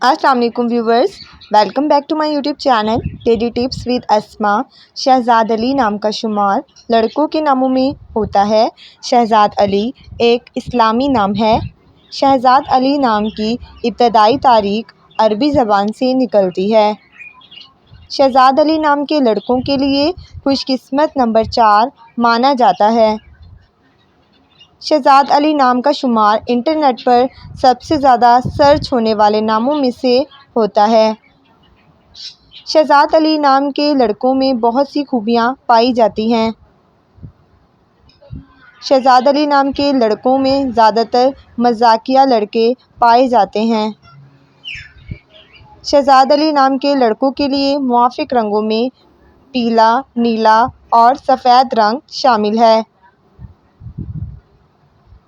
السلام علیکم viewers, welcome back to my YouTube channel daily tips with Asma. Shahzad Ali نام کا شمار لڑکوں کے ناموں میں ہوتا ہے۔ شہزاد علی ایک اسلامی نام ہے۔ شہزاد علی نام کی ابتدائی تاریخ عربی زبان سے نکلتی ہے۔ شہزاد علی نام کے لڑکوں کے لیے خوش قسمت نمبر 4 مانا جاتا ہے۔ شہزاد علی نام کا شمار انٹرنیٹ پر سب سے زیادہ سرچ ہونے والے ناموں میں سے ہوتا ہے۔ شہزاد علی نام کے لڑکوں میں بہت سی خوبیاں پائی جاتی ہیں۔ شہزاد علی نام کے لڑکوں میں زیادہ تر مزاحیہ لڑکے پائے جاتے ہیں۔ شہزاد علی نام کے لڑکوں کے لیے موافق رنگوں میں پیلا، نیلا اور سفید رنگ شامل ہے۔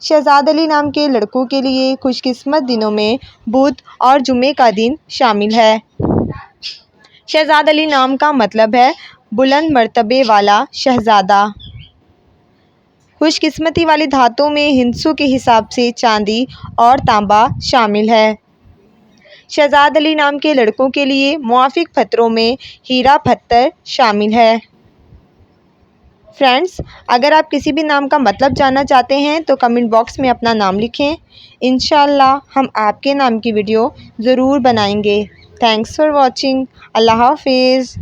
شہزاد علی نام کے لڑکوں کے لیے خوش قسمت دنوں میں بدھ اور جمعے کا دن شامل ہے۔ شہزاد علی نام کا مطلب ہے بلند مرتبے والا شہزادہ۔ خوش قسمتی والی دھاتوں میں ہندسوں کے حساب سے چاندی اور تانبا شامل ہے۔ شہزاد علی نام کے لڑکوں کے لیے موافق پتھروں میں ہیرا پتھر شامل ہے۔ فرینڈز، اگر آپ کسی بھی نام کا مطلب جاننا چاہتے ہیں تو کمنٹ باکس میں اپنا نام لکھیں۔ انشاءاللہ ہم آپ کے نام کی ویڈیو ضرور بنائیں گے۔ Thanks for watching. اللہ حافظ۔